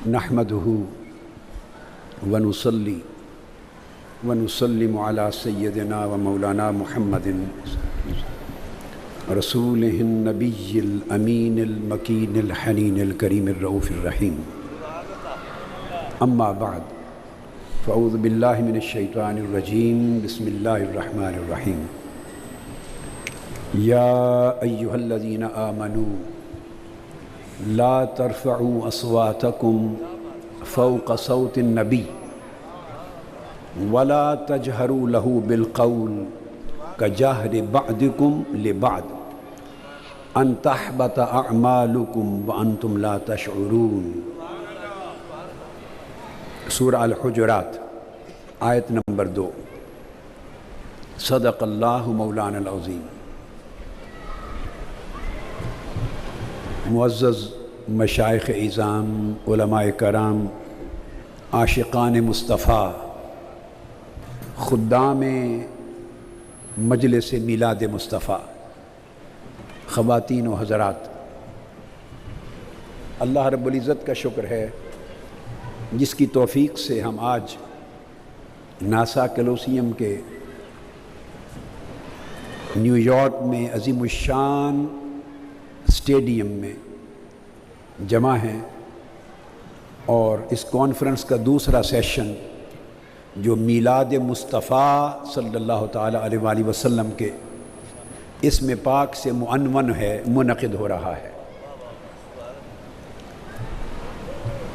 نحمدہ ونصلی ونسلم علی سیدنا و مولانا محمد رسولہ النبی الامین المکین الحنین الکریم الرؤوف الرحیم اما بعد فاعوذ باللہ من الشیطان الرجیم بسم اللہ الرحمن الرحیم یا ایہا الذین آمنوا لا ترفعوا اصواتکم فوق صوت النبی ولا تجہروا له بالقول کجہر بعضکم لبعض ان تحبط اعمالکم وانتم لا تشعرون۔ سورہ الحجرات آیت نمبر 2۔ صدق اللہ مولانا العظیم۔ معزز مشائخ اعظام، علماء کرام، عاشقان مصطفیٰ، خدام مجلس میلاد مصطفیٰ، خواتین و حضرات، اللہ رب العزت کا شکر ہے جس کی توفیق سے ہم آج ناسا کولوسیم کے نیو یارک میں عظیم الشان اسٹیڈیم میں جمع ہیں، اور اس کانفرنس کا دوسرا سیشن جو میلاد مصطفیٰ صلی اللہ تعالیٰ علیہ وآلہ وسلم کے اسم پاک سے معنون ہے، منعقد ہو رہا ہے۔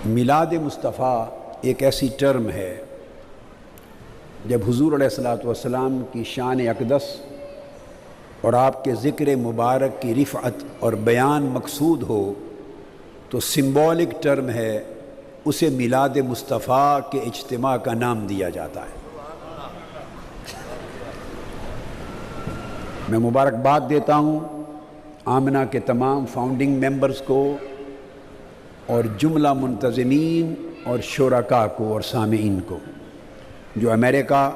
میلاد مصطفیٰ ایک ایسی ٹرم ہے جب حضور علیہ الصلوۃ والسلام کی شان اقدس اور آپ کے ذکر مبارک کی رفعت اور بیان مقصود ہو تو سمبولک ٹرم ہے، اسے میلاد مصطفیٰ کے اجتماع کا نام دیا جاتا ہے۔ میں مبارکباد دیتا ہوں آمنہ کے تمام فاؤنڈنگ ممبرز کو اور جملہ منتظمین اور شرکاء کو اور سامعین کو جو امریکہ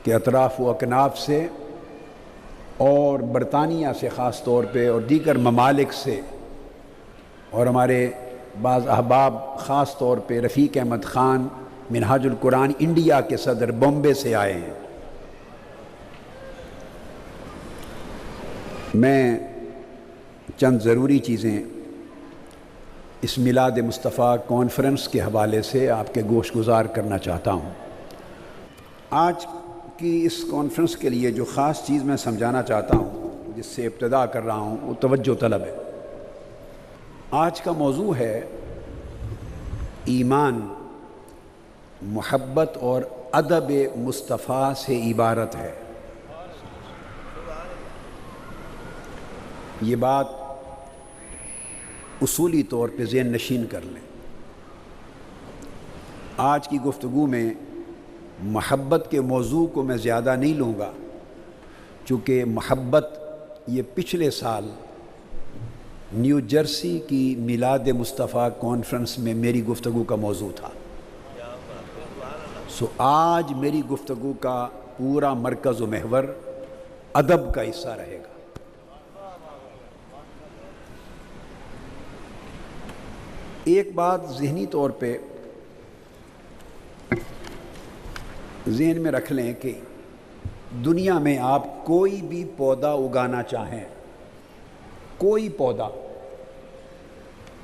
کے اطراف و اکناف سے اور برطانیہ سے خاص طور پہ اور دیگر ممالک سے، اور ہمارے بعض احباب خاص طور پہ رفیق احمد خان منہاج القرآن انڈیا کے صدر بامبے سے آئے ہیں۔ میں چند ضروری چیزیں اس میلاد مصطفیٰ کانفرنس کے حوالے سے آپ کے گوش گزار کرنا چاہتا ہوں۔ آج کی اس کانفرنس کے لیے جو خاص چیز میں سمجھانا چاہتا ہوں، جس سے ابتدا کر رہا ہوں، وہ توجہ طلب ہے۔ آج کا موضوع ہے ایمان، محبت اور ادب مصطفیٰ سے عبارت ہے۔ یہ بات اصولی طور پہ ذہن نشین کر لیں۔ آج کی گفتگو میں محبت کے موضوع کو میں زیادہ نہیں لوں گا، چونکہ محبت یہ پچھلے سال نیو جرسی کی میلاد مصطفیٰ کانفرنس میں میری گفتگو کا موضوع تھا۔ آج میری گفتگو کا پورا مرکز و محور ادب کا حصہ رہے گا۔ ایک بات ذہنی طور پہ ذہن میں رکھ لیں کہ دنیا میں آپ کوئی بھی پودا اگانا چاہیں، کوئی پودا،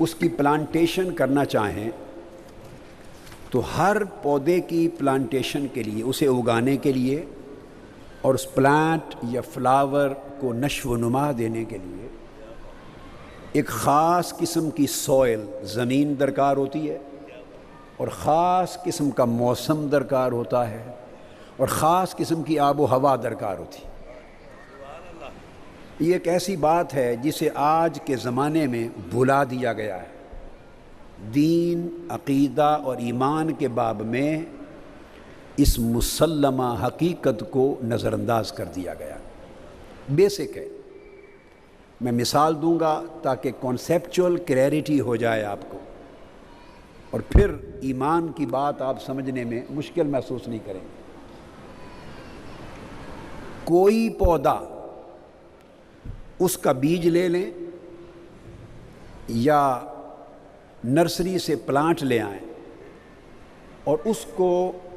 اس کی پلانٹیشن کرنا چاہیں تو ہر پودے کی پلانٹیشن کے لیے، اسے اگانے کے لیے اور اس پلانٹ یا فلاور کو نشو و نما دینے کے لیے ایک خاص قسم کی سوئل، زمین درکار ہوتی ہے، اور خاص قسم کا موسم درکار ہوتا ہے، اور خاص قسم کی آب و ہوا درکار ہوتی ہے۔ یہ ایک ایسی بات ہے جسے آج کے زمانے میں بھلا دیا گیا ہے۔ دین، عقیدہ اور ایمان کے باب میں اس مسلمہ حقیقت کو نظر انداز کر دیا گیا۔ بیسک ہے، میں مثال دوں گا تاکہ کانسیپچول کلیئرٹی ہو جائے آپ کو، اور پھر ایمان کی بات آپ سمجھنے میں مشکل محسوس نہیں کریں گے۔ کوئی پودا، اس کا بیج لے لیں یا نرسری سے پلانٹ لے آئیں اور اس کو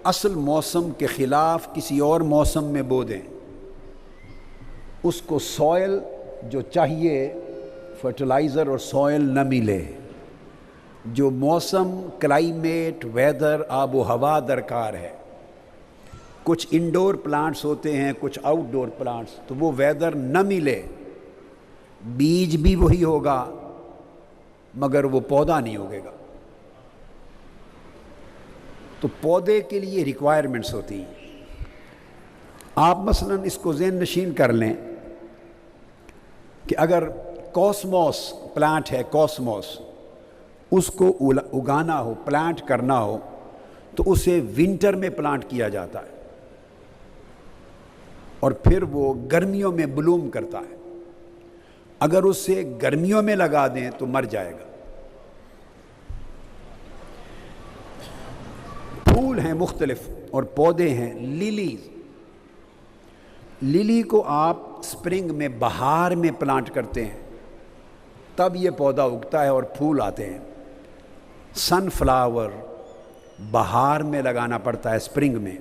اصل موسم کے خلاف کسی اور موسم میں بو دیں، اس کو سوئل جو چاہیے فرٹیلائزر اور سوئل نہ ملے، جو موسم کلائمیٹ ویدر آب و ہوا درکار ہے، کچھ انڈور پلانٹس ہوتے ہیں کچھ آؤٹ ڈور پلانٹس، تو وہ ویدر نہ ملے، بیج بھی وہی ہوگا مگر وہ پودا نہیں ہوگے گا۔ تو پودے کے لیے ریکوائرمنٹس ہوتی ہیں۔ آپ مثلا اس کو ذہن نشین کر لیں کہ اگر کوسموس پلانٹ ہے، کوسموس، اس کو اگانا ہو، پلانٹ کرنا ہو تو اسے ونٹر میں پلانٹ کیا جاتا ہے اور پھر وہ گرمیوں میں بلوم کرتا ہے۔ اگر اسے گرمیوں میں لگا دیں تو مر جائے گا۔ پھول ہیں مختلف اور پودے ہیں، لیلیز، للی کو آپ سپرنگ میں بہار میں پلانٹ کرتے ہیں تب یہ پودا اگتا ہے اور پھول آتے ہیں۔ سن فلاور بہار میں لگانا پڑتا ہے، سپرنگ میں۔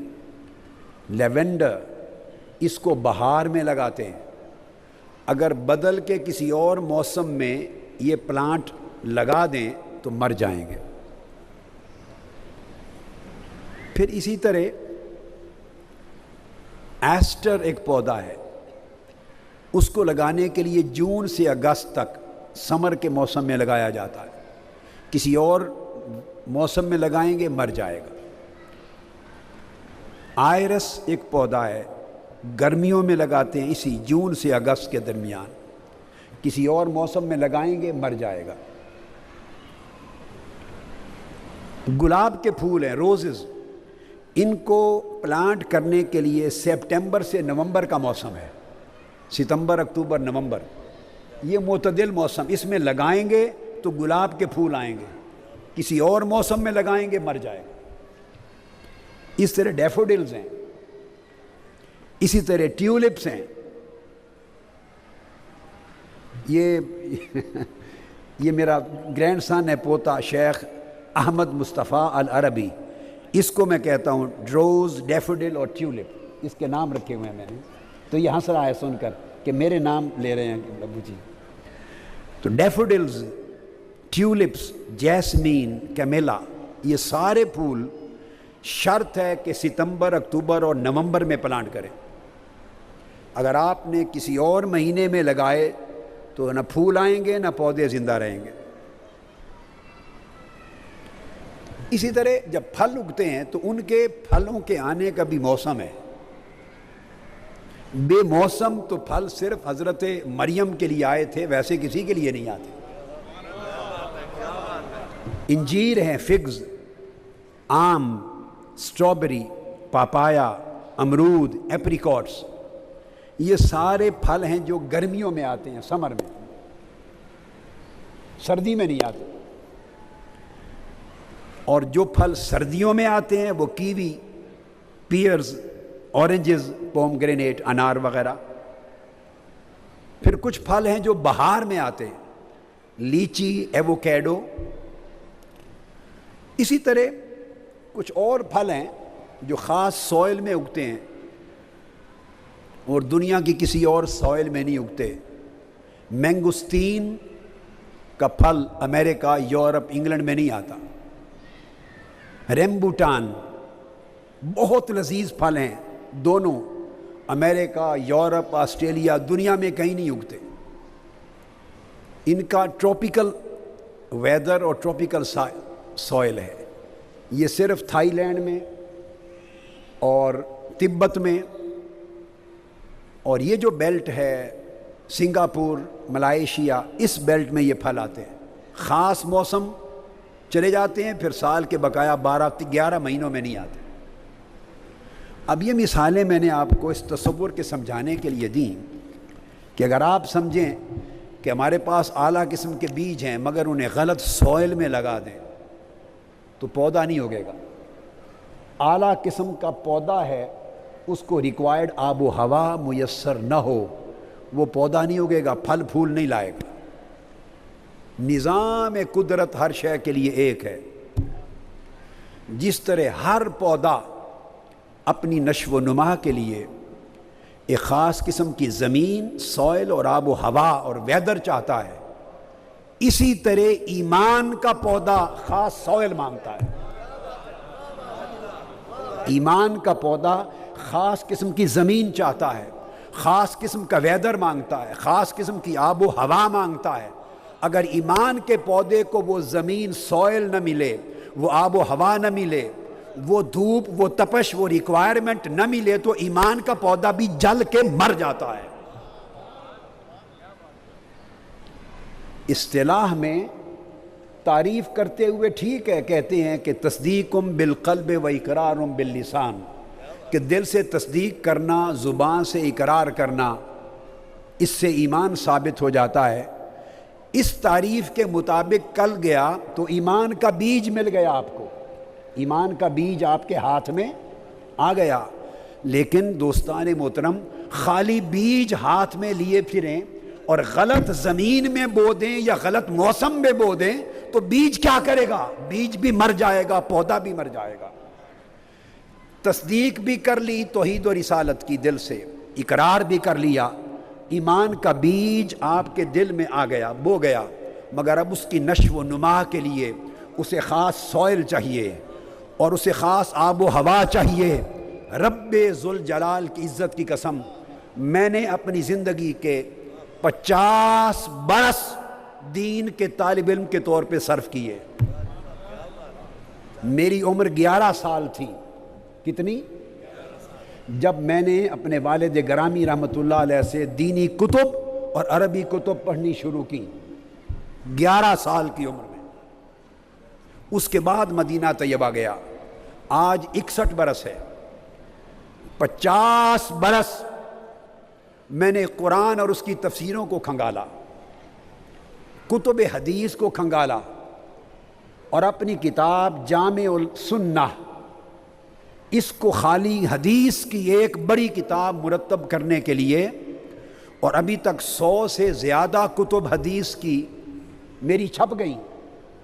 لیونڈر اس کو بہار میں لگاتے ہیں، اگر بدل کے کسی اور موسم میں یہ پلانٹ لگا دیں تو مر جائیں گے۔ پھر اسی طرح ایسٹر ایک پودا ہے، اس کو لگانے کے لیے جون سے اگست تک سمر کے موسم میں لگایا جاتا ہے، کسی اور موسم میں لگائیں گے مر جائے گا۔ آئرس ایک پودا ہے، گرمیوں میں لگاتے ہیں، اسی جون سے اگست کے درمیان، کسی اور موسم میں لگائیں گے مر جائے گا۔ گلاب کے پھول ہیں، روزز، ان کو پلانٹ کرنے کے لیے سپٹمبر سے نومبر کا موسم ہے، ستمبر اکتوبر نومبر، یہ معتدل موسم، اس میں لگائیں گے تو گلاب کے پھول آئیں گے، کسی اور موسم میں لگائیں گے مر جائے گا۔ اس طرح ڈیفوڈلز ہیں، اسی طرح ٹیولپس ہیں۔ یہ میرا گرینڈ سن ہے، پوتا شیخ احمد مصطفیٰ العربی، اس کو میں کہتا ہوں روز، ڈیفوڈل اور ٹیولپ، اس کے نام رکھے ہوئے ہیں میں نے، تو یہ ہنس رہا ہے سن کر کہ میرے نام لے رہے ہیں ابو جی۔ تو ڈیفوڈلز، ٹیولپس، جیسمین، کیمیلا، یہ سارے پھول شرط ہے کہ ستمبر، اکتوبر اور نومبر میں پلانٹ کریں۔ اگر آپ نے کسی اور مہینے میں لگائے تو نہ پھول آئیں گے نہ پودے زندہ رہیں گے۔ اسی طرح جب پھل اگتے ہیں تو ان کے پھلوں کے آنے کا بھی موسم ہے۔ بے موسم تو پھل صرف حضرت مریم کے لیے آئے تھے، ویسے کسی کے لیے نہیں آتے۔ انجیر ہیں، فگز، آم، سٹرابری، پاپایا، امرود، ایپریکاٹس، یہ سارے پھل ہیں جو گرمیوں میں آتے ہیں، سمر میں، سردی میں نہیں آتے۔ اور جو پھل سردیوں میں آتے ہیں وہ کیوی، پیئرز، اورنجز، پوم گرینیٹ، انار وغیرہ۔ پھر کچھ پھل ہیں جو بہار میں آتے ہیں، لیچی، ایووکیڈو۔ اسی طرح کچھ اور پھل ہیں جو خاص سوئل میں اگتے ہیں اور دنیا کی کسی اور سوئل میں نہیں اگتے۔ مینگوستین کا پھل امریکہ، یورپ، انگلینڈ میں نہیں آتا۔ ریمبوٹان بہت لذیذ پھل ہیں، دونوں امریکہ، یورپ، آسٹریلیا، دنیا میں کہیں نہیں اگتے۔ ان کا ٹراپیکل ویدر اور ٹراپیکل سوئل ہے، یہ صرف تھائی لینڈ میں اور تبت میں، اور یہ جو بیلٹ ہے سنگاپور، ملائیشیا، اس بیلٹ میں یہ پھل آتے ہیں۔ خاص موسم چلے جاتے ہیں، پھر سال کے بقایا 11 مہینوں میں نہیں آتے۔ اب یہ مثالیں میں نے آپ کو اس تصور کے سمجھانے کے لیے دیں کہ اگر آپ سمجھیں کہ ہمارے پاس اعلیٰ قسم کے بیج ہیں مگر انہیں غلط سوئل میں لگا دیں تو پودا نہیں ہوگے گا۔ اعلیٰ قسم کا پودا ہے، اس کو ریکوائرڈ آب و ہوا میسر نہ ہو، وہ پودا نہیں ہوگے گا، پھل پھول نہیں لائے گا۔ نظام قدرت ہر شے کے لیے ایک ہے. جس طرح ہر پودا اپنی نشو و نما کے لیے ایک خاص قسم کی زمین، سوئل اور آب و ہوا اور ویدر چاہتا ہے، اسی طرح ایمان کا پودا خاص سوئل مانگتا ہے. ایمان کا پودا خاص قسم کی زمین چاہتا ہے، خاص قسم کا ویدر مانگتا ہے، خاص قسم کی آب و ہوا مانگتا ہے. اگر ایمان کے پودے کو وہ زمین، سوئل نہ ملے، وہ آب و ہوا نہ ملے، وہ دھوپ، وہ تپش، وہ ریکوائرمنٹ نہ ملے، تو ایمان کا پودا بھی جل کے مر جاتا ہے. اصطلاح میں تعریف کرتے ہوئے ٹھیک ہے، کہتے ہیں کہ تصدیقم بالقلب و اقرارم باللسان، کہ دل سے تصدیق کرنا، زبان سے اقرار کرنا، اس سے ایمان ثابت ہو جاتا ہے. اس تعریف کے مطابق کل گیا تو ایمان کا بیج مل گیا آپ کو، ایمان کا بیج آپ کے ہاتھ میں آ گیا. لیکن دوستان محترم، خالی بیج ہاتھ میں لیے پھریں اور غلط زمین میں بو دیں یا غلط موسم میں بو دیں تو بیج کیا کرے گا؟ بیج بھی مر جائے گا، پودا بھی مر جائے گا. تصدیق بھی کر لی توحید و رسالت کی دل سے، اقرار بھی کر لیا، ایمان کا بیج آپ کے دل میں آ گیا، بو گیا، مگر اب اس کی نشو و نما کے لیے اسے خاص سوئل چاہیے اور اسے خاص آب و ہوا چاہیے. رب ذوالجلال کی عزت کی قسم، میں نے اپنی زندگی کے 50 برس دین کے طالب علم کے طور پہ صرف کیے. میری عمر 11 سال تھی. کتنی؟ جب میں نے اپنے والد گرامی رحمۃ اللہ علیہ سے دینی کتب اور عربی کتب پڑھنی شروع کی 11 سال کی عمر میں. اس کے بعد مدینہ طیبہ گیا. آج 61 برس ہے. 50 برس میں نے قرآن اور اس کی تفسیروں کو کھنگالا، کتب حدیث کو کھنگالا، اور اپنی کتاب جامع السنہ، اس کو خالی حدیث کی ایک بڑی کتاب مرتب کرنے کے لیے، اور ابھی تک 100 سے زیادہ کتب حدیث کی میری چھپ گئیں.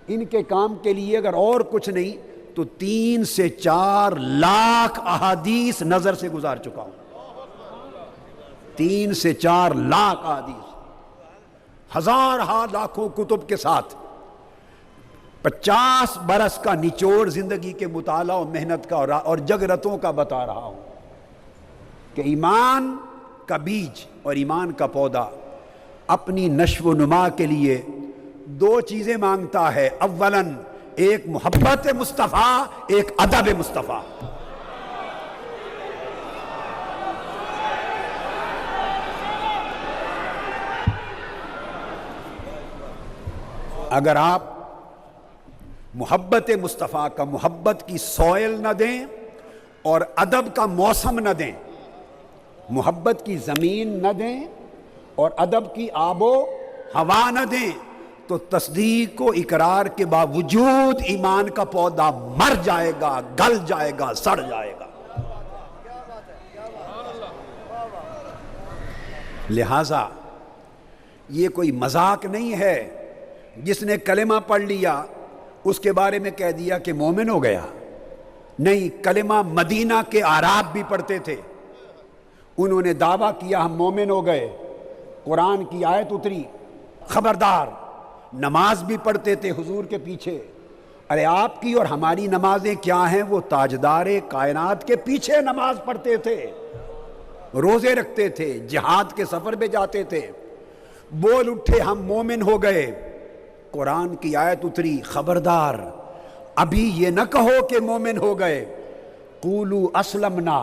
ان کے کام کے لیے اگر اور کچھ نہیں تو 3 سے 4 لاکھ احادیث نظر سے گزار چکا ہوں. 3 سے 4 لاکھ احادیث، ہزارہا لاکھوں کتب کے ساتھ 50 برس کا نچوڑ زندگی کے مطالعہ و محنت کا اور جگرتوں کا بتا رہا ہوں کہ ایمان کا بیج اور ایمان کا پودا اپنی نشو و نما کے لیے 2 چیزیں مانگتا ہے. اولاً ایک محبت مصطفیٰ، ایک ادب مصطفیٰ. اگر آپ محبت مصطفیٰ کا، محبت کی سوئل نہ دیں اور ادب کا موسم نہ دیں، محبت کی زمین نہ دیں اور ادب کی آب و ہوا نہ دیں، تو تصدیق و اقرار کے باوجود ایمان کا پودا مر جائے گا، گل جائے گا، سڑ جائے گا. لہٰذا یہ کوئی مذاق نہیں ہے جس نے کلمہ پڑھ لیا اس کے بارے میں کہہ دیا کہ مومن ہو گیا. نہیں، کلمہ مدینہ کے اعراب بھی پڑھتے تھے، انہوں نے دعویٰ کیا ہم مومن ہو گئے. قرآن کی آیت اتری خبردار. نماز بھی پڑھتے تھے حضور کے پیچھے. ارے آپ کی اور ہماری نمازیں کیا ہیں؟ وہ تاجدار کائنات کے پیچھے نماز پڑھتے تھے، روزے رکھتے تھے، جہاد کے سفر پہ جاتے تھے. بول اٹھے ہم مومن ہو گئے. قرآن کی آیت اتری خبردار، ابھی یہ نہ کہو کہ مومن ہو گئے. قولوا اسلمنا،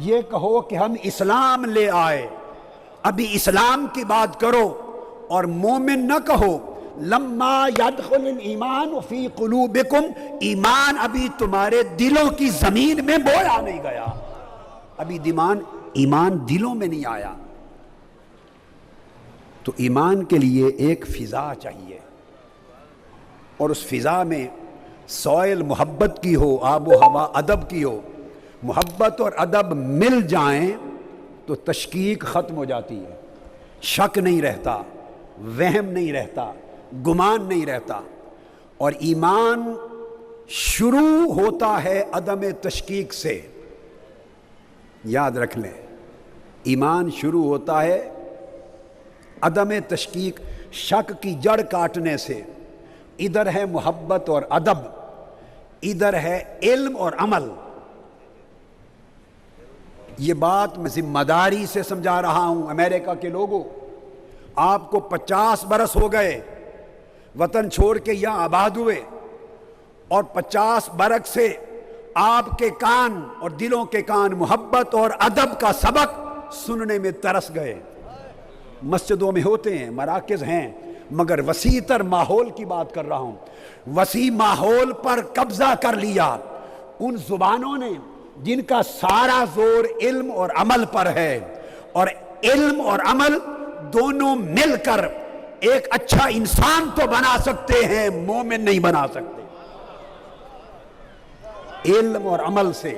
یہ کہو کہ ہم اسلام لے آئے. ابھی اسلام کی بات کرو اور مومن نہ کہو. لما يدخل الایمان فی قلوبکم، ایمان ابھی تمہارے دلوں کی زمین میں بویا نہیں گیا، ابھی ایمان دلوں میں نہیں آیا. تو ایمان کے لیے ایک فضا چاہیے، اور اس فضا میں سوئل محبت کی ہو، آب و ہوا ادب کی ہو. محبت اور ادب مل جائیں تو تشکیک ختم ہو جاتی ہے، شک نہیں رہتا، وہم نہیں رہتا، گمان نہیں رہتا. اور ایمان شروع ہوتا ہے عدم تشکیک سے. یاد رکھ لیں، ایمان شروع ہوتا ہے عدم تشکیک، شک کی جڑ کاٹنے سے. ادھر ہے محبت اور ادب، ادھر ہے علم اور عمل. یہ بات میں ذمہ داری سے سمجھا رہا ہوں. امریکہ کے لوگوں، آپ کو 50 برس ہو گئے وطن چھوڑ کے یہاں آباد ہوئے، اور 50 برس سے آپ کے کان اور دلوں کے کان محبت اور ادب کا سبق سننے میں ترس گئے. مسجدوں میں ہوتے ہیں، مراکز ہیں، مگر وسیع تر ماحول کی بات کر رہا ہوں. وسیع ماحول پر قبضہ کر لیا ان زبانوں نے جن کا سارا زور علم اور عمل پر ہے. اور علم اور عمل دونوں مل کر ایک اچھا انسان تو بنا سکتے ہیں، مومن نہیں بنا سکتے. علم اور عمل سے،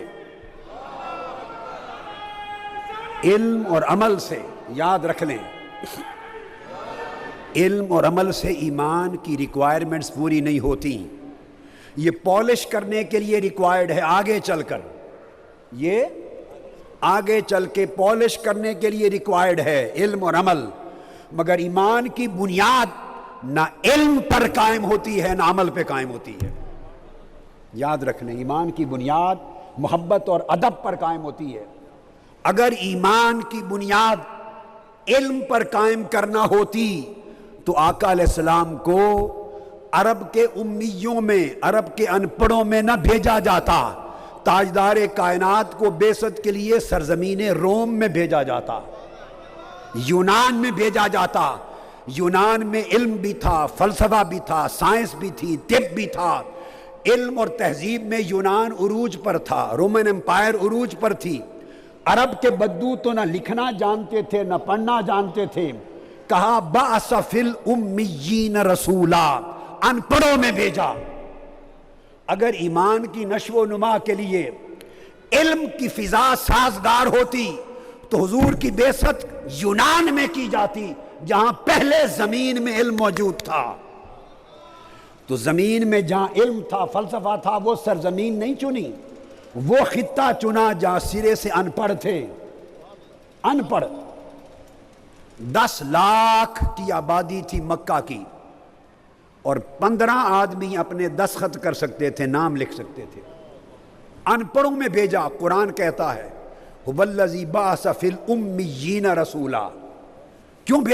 علم اور عمل سے، یاد رکھ لیں، علم اور عمل سے ایمان کی ریکوائرمنٹس پوری نہیں ہوتی. یہ پالش کرنے کے لیے ریکوائرڈ ہے آگے چل کر، یہ آگے چل کے پالش کرنے کے لیے ریکوائرڈ ہے علم اور عمل. مگر ایمان کی بنیاد نہ علم پر قائم ہوتی ہے نہ عمل پہ قائم ہوتی ہے. یاد رکھ لیں، ایمان کی بنیاد محبت اور ادب پر قائم ہوتی ہے. اگر ایمان کی بنیاد علم پر قائم کرنا ہوتی تو آقا علیہ السلام کو عرب کے امیوں میں، عرب کے ان پڑھوں میں نہ بھیجا جاتا. تاجدار کائنات کو بعثت کے لیے سرزمین روم میں بھیجا جاتا، یونان میں بھیجا جاتا. یونان میں علم بھی تھا، فلسفہ بھی تھا، سائنس بھی تھی، طب بھی تھا. علم اور تہذیب میں یونان عروج پر تھا، رومن امپائر عروج پر تھی. عرب کے بدو تو نہ لکھنا جانتے تھے نہ پڑھنا جانتے تھے. کہا بعث فی الامیین رسولا، ان پڑھوں میں بھیجا. اگر ایمان کی نشو و نما کے لیے علم کی فضا سازگار ہوتی تو حضور کی بعثت یونان میں کی جاتی جہاں پہلے زمین میں علم موجود تھا. تو زمین میں جہاں علم تھا، فلسفہ تھا، وہ سرزمین نہیں چنی، وہ خطہ چنا جہاں سرے سے ان پڑھ تھے. ان پڑھ 10 لاکھ کی آبادی تھی مکہ کی، اور 15 آدمی اپنے دستخط کر سکتے تھے، نام لکھ سکتے تھے. ان پڑھوں میں بھیجا. قرآن کہتا ہے هو الذی بعث فی الامیین رسولا. کیوں بھیجا؟